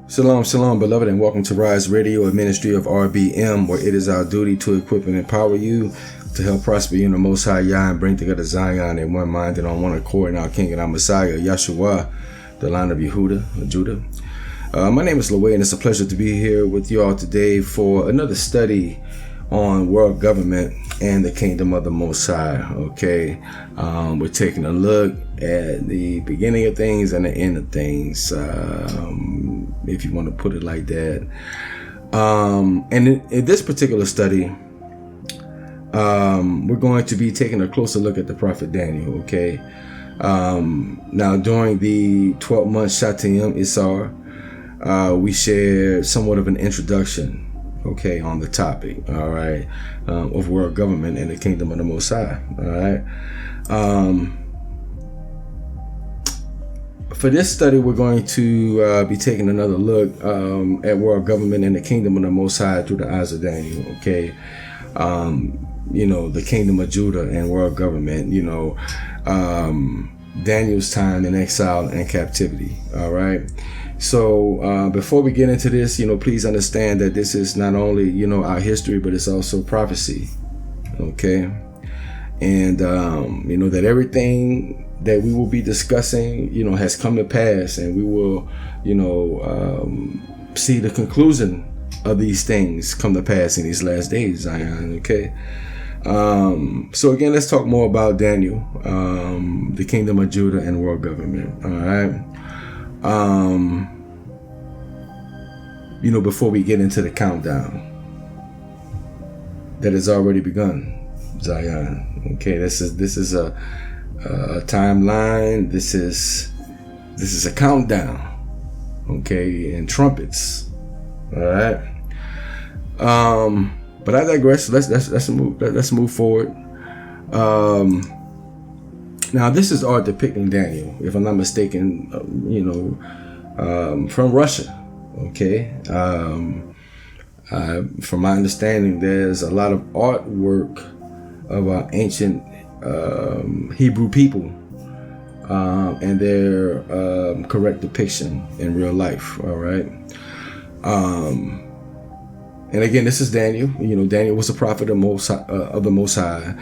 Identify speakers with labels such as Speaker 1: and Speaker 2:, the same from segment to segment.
Speaker 1: Shalom, shalom, beloved, and welcome to rYse Radio, a ministry of RBM, where it is our duty to equip and empower you to help prosper you in the Most High Yah and bring together Zion in one mind and on one accord in our King and our Messiah, Yahshua, the line of Judah. My name is rYse, and it's a pleasure to be here with you all today for another study on world government and the kingdom of the Most High. Okay, we're taking a look at the beginning of things and the end of things, if you want to put it like that. And in this particular study, we're going to be taking a closer look at the prophet Daniel. Okay, now during the 12-month Shatiyim Isar, we shared somewhat of an introduction, okay, on the topic, all right, of world government and the kingdom of the Most High, all right. For this study, we're going to be taking another look at world government and the kingdom of the Most High through the eyes of Daniel, okay. The kingdom of Judah and world government, Daniel's time in exile and captivity, all right. So before we get into this, please understand that this is not only, our history, but it's also prophecy. Okay. And, that everything that we will be discussing, has come to pass, and we will, see the conclusion of these things come to pass in these last days, Zion. Okay. So again, let's talk more about Daniel, the kingdom of Judah and world government. All right. Before we get into the countdown that has already begun, Zion. Okay, this is a timeline. This is a countdown. Okay, and trumpets. All right. But I digress. Let's move forward. Now, this is art depicting Daniel, if I'm not mistaken, from Russia. Okay. From my understanding, there's a lot of artwork of our ancient Hebrew people and their correct depiction in real life. All right. And again, this is Daniel. Daniel was a prophet of the Most High,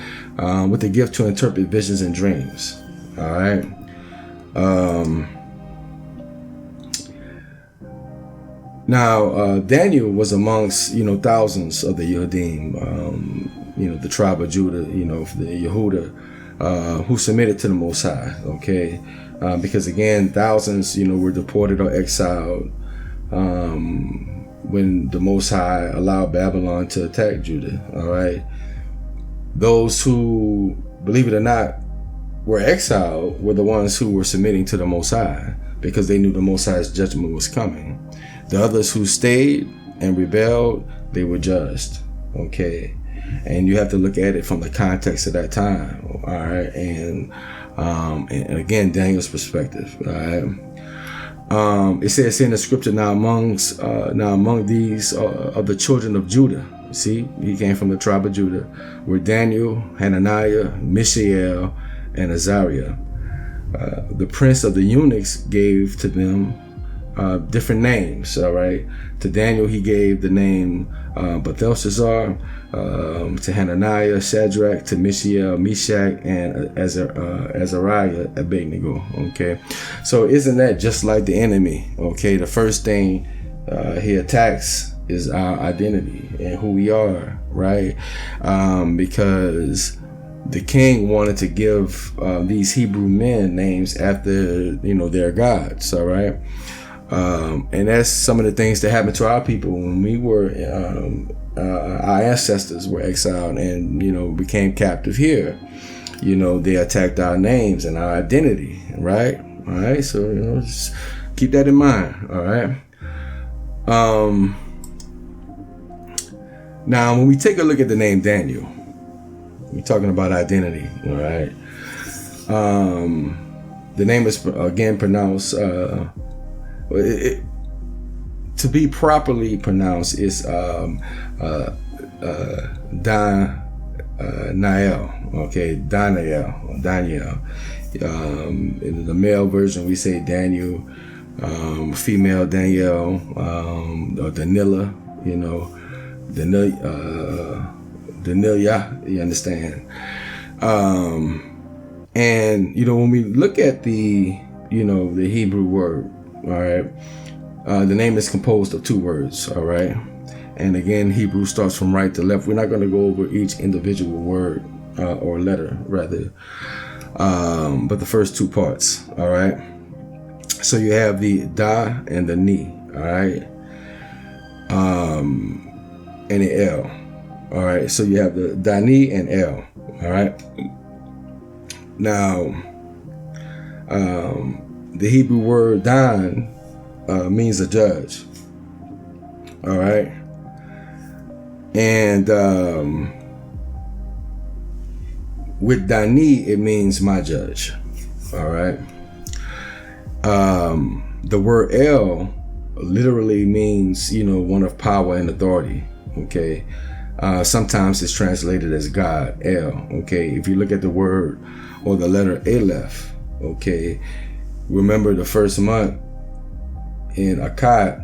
Speaker 1: with the gift to interpret visions and dreams. All right. Now, Daniel was amongst, thousands of the Yehudim, the tribe of Judah, the Yehuda, who submitted to the Most High. Okay. Because again, thousands, were deported or exiled, when the Most High allowed Babylon to attack Judah. All right. Those who, believe it or not, were exiled were the ones who were submitting to the Most High, because they knew the Most High's judgment was coming. The others who stayed and rebelled, they were judged. Okay. And you have to look at it from the context of that time. All right. And again, Daniel's perspective. All right. It says in the scripture, now among these of the children of Judah. See, he came from the tribe of Judah, were Daniel, Hananiah, Mishael, and Azariah. The prince of the eunuchs gave to them different names. All right. To Daniel, he gave the name Belshazzar. To Hananiah, Shadrach. To Mishael, Meshach, and Azariah, Abednego. Okay. So isn't that just like the enemy? Okay. The first thing he attacks is our identity and who we are, right? Because the king wanted to give these Hebrew men names after, their gods. All right. And that's some of the things that happened to our people when we were, our ancestors were exiled and, became captive here. They attacked our names and our identity, right? All right. So, Keep that in mind. All right. Now, when we take a look at the name Daniel, we're talking about identity. All right. The name is again pronounced. To be properly pronounced is Daniel. Okay, Daniel. In the male version, we say Daniel. Female Danielle, or Danila. You know, Danilia. You understand? And when we look at the Hebrew word, all right, the name is composed of two words, all right. And again, Hebrew starts from right to left. We're not going to go over each individual word or letter, rather, but the first two parts, all right. So you have the da and the ni, all right, and the l, all right. So you have the dani and l, all right. Now, the Hebrew word dan means a judge, all right, and with dani it means my judge, all right. The word el literally means one of power and authority. Okay, sometimes it's translated as God, El. Okay, if you look at the word or the letter Aleph, okay, remember the first month in Akkad,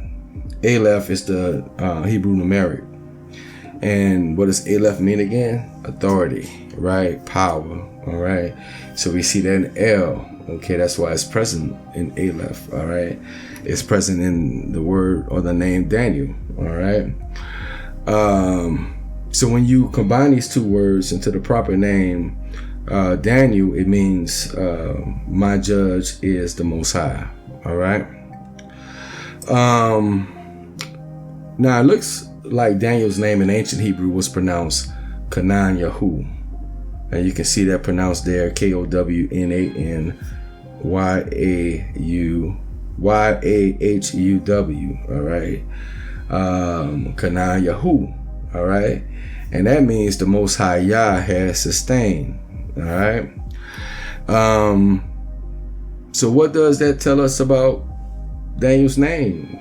Speaker 1: Aleph is the Hebrew numeric. And what does Aleph mean again? Authority, right? Power, all right? So we see that in El, okay? That's why it's present in Aleph, all right? It's present in the word or the name Daniel, all right? So when you combine these two words into the proper name, Daniel, it means my judge is the Most High, all right? Now it looks like Daniel's name in ancient Hebrew was pronounced Kanan Yahu, and you can see that pronounced there, Kownayahuw, all right? Kanan Yahu, all right? And that means the Most High Yah has sustained, all right? So what does that tell us about Daniel's name?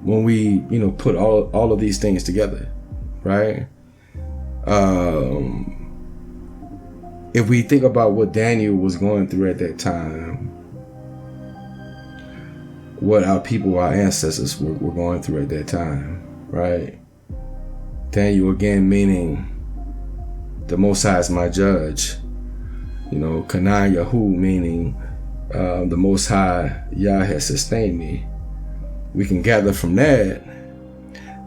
Speaker 1: When we put all of these things together, right? If we think about what Daniel was going through at that time, what our people, our ancestors were going through at that time, right? Daniel again meaning the Most High is my judge. Kanan Yahu meaning the Most High Yah has sustained me. We can gather from that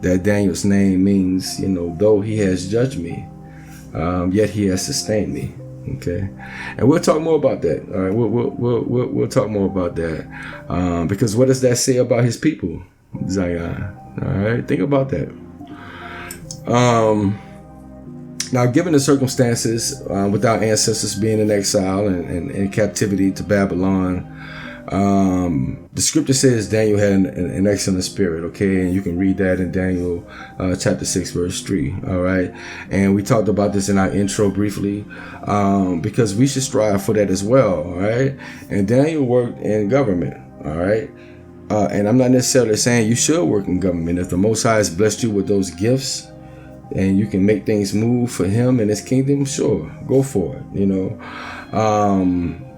Speaker 1: Daniel's name means, though he has judged me, yet he has sustained me. Okay, and we'll talk more about that. All right, we'll talk more about that because what does that say about his people, Zion? All right, think about that. Now, given the circumstances, with our ancestors being in exile and in captivity to Babylon, the scripture says Daniel had an excellent spirit, okay? And you can read that in Daniel chapter 6, verse 3, all right? And we talked about this in our intro briefly because we should strive for that as well, all right? And Daniel worked in government, all right? And I'm not necessarily saying you should work in government. If the Most High has blessed you with those gifts and you can make things move for him and his kingdom, sure, go for it,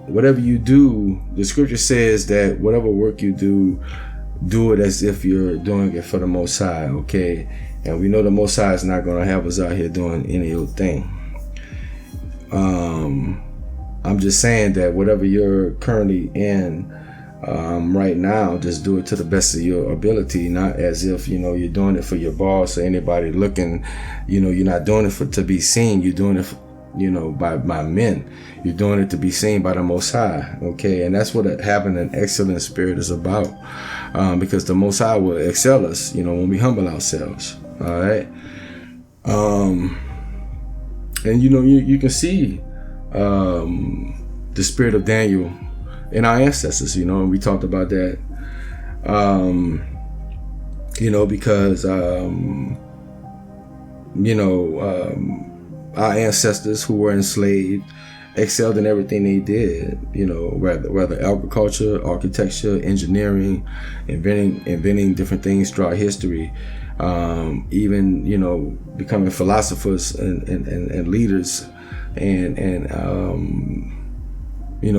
Speaker 1: whatever you do, the scripture says that whatever work you do it as if you're doing it for the Most High, okay? And we know the Most High is not going to have us out here doing any old thing. I'm just saying that whatever you're currently in right now, just do it to the best of your ability, not as if, you're doing it for your boss or anybody looking, you're not doing it to be seen, you're doing it by men. You're doing it to be seen by the Most High, okay? And that's what having an excellent spirit is about, because the Most High will excel us, when we humble ourselves, all right? And you can see the spirit of Daniel and our ancestors, and we talked about that, because, our ancestors who were enslaved excelled in everything they did, whether agriculture, architecture, engineering, inventing different things throughout history, even, becoming philosophers and leaders, and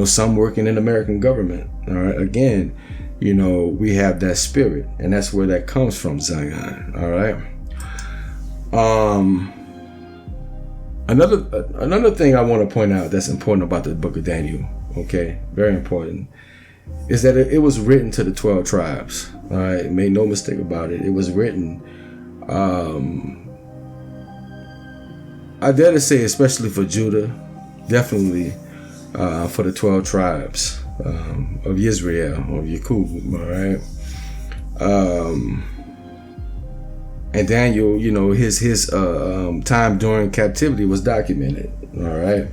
Speaker 1: some working in American government. All right. Again, we have that spirit, and that's where that comes from, Zion. All right. Another thing I want to point out that's important about the book of Daniel, okay, very important, is that it was written to the 12 tribes. All right, make no mistake about it. It was written, I dare to say, especially for Judah, definitely for the 12 tribes of Israel, of Yakub, all right. And Daniel, his time during captivity was documented. All right.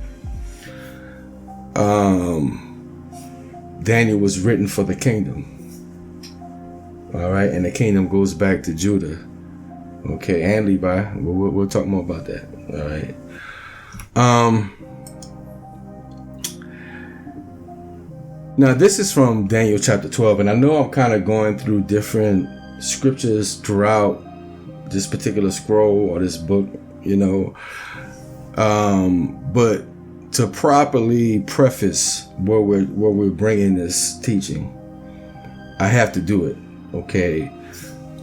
Speaker 1: Daniel was written for the kingdom. All right, and the kingdom goes back to Judah. Okay, and Levi. We'll talk more about that. All right. Now this is from Daniel chapter 12, and I know I'm kind of going through different scriptures throughout this particular scroll or this book, but to properly preface where we're bringing this teaching, I have to do it, okay?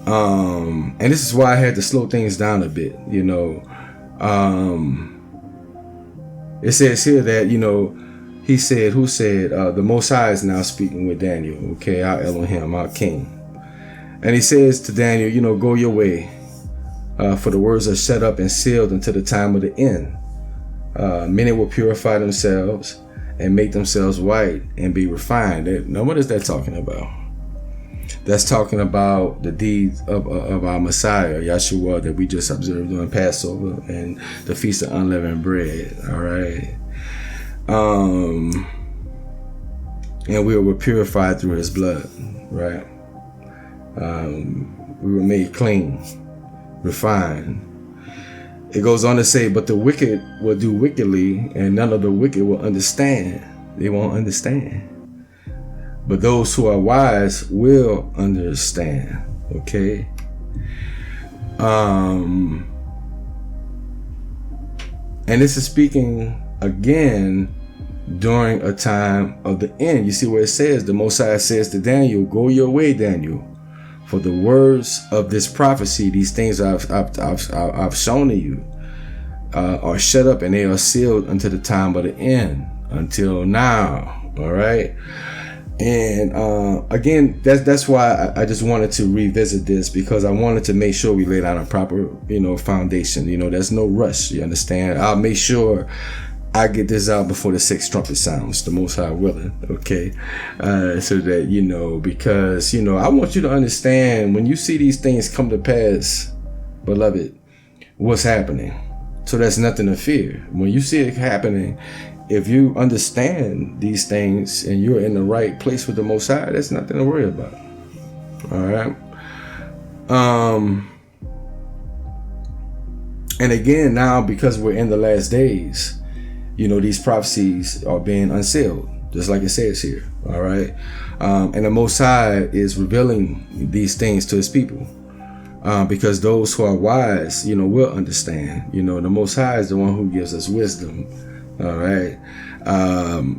Speaker 1: And this is why I had to slow things down a bit, It says here that, he said, who said, the Most High is now speaking with Daniel, okay, our Elohim, our King. And he says to Daniel, go your way. For the words are shut up and sealed until the time of the end. Many will purify themselves and make themselves white and be refined. Now, what is that talking about? That's talking about the deeds of our Messiah, Yeshua, that we just observed on Passover and the Feast of Unleavened Bread. All right. And we were purified through his blood, right? We were made clean, refined. It goes on to say, but the wicked will do wickedly, and none of the wicked will understand. They won't understand. But those who are wise will understand. Okay. And this is speaking again during a time of the end. You see where it says, the Mosiah says to Daniel, go your way, Daniel. For the words of this prophecy, these things I've shown to you, are shut up and they are sealed until the time of the end, until now. All right. And again, that's why I just wanted to revisit this, because I wanted to make sure we laid out a proper, foundation. There's no rush. You understand? I'll make sure I get this out before the sixth trumpet sounds, the Most High willing, okay? So that, because, I want you to understand, when you see these things come to pass, beloved, what's happening. So there's nothing to fear. When you see it happening, if you understand these things and you're in the right place with the Most High, there's nothing to worry about. All right? And again, now, because we're in the last days, these prophecies are being unsealed, just like it says here. All right. And the Most High is revealing these things to his people, because those who are wise, will understand. The Most High is the one who gives us wisdom. All right.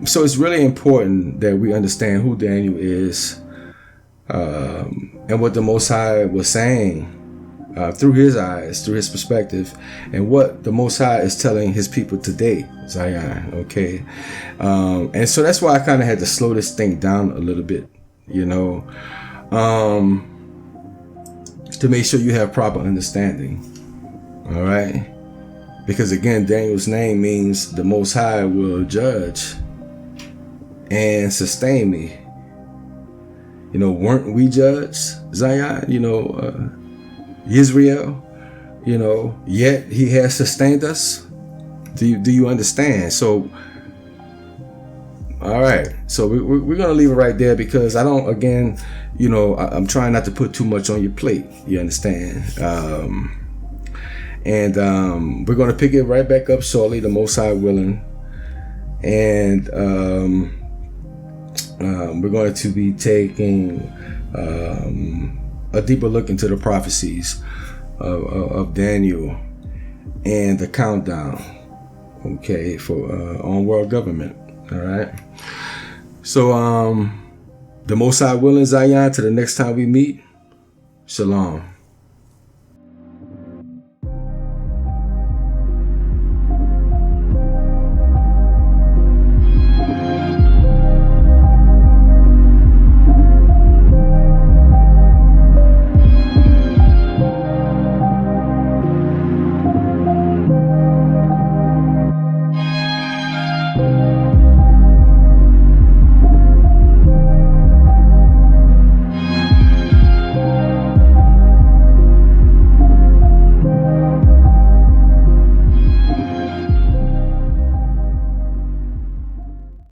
Speaker 1: So it's really important that we understand who Daniel is, and what the Most High was saying through his eyes, through his perspective, and what the Most High is telling his people today, Zion, okay? And so that's why I kind of had to slow this thing down a little bit, to make sure you have proper understanding, all right? Because again, Daniel's name means the Most High will judge and sustain me. Weren't we judged, Zion? Israel, yet he has sustained us. Do you understand? So All right. So we're going to leave it right there because I don't, again, I'm trying not to put too much on your plate. You understand? And we're going to pick it right back up shortly, the Most High willing. And we're going to be taking a deeper look into the prophecies of Daniel and the countdown, okay, for on world government. All right. So the Most High willing, Zion, to the next time we meet. Shalom.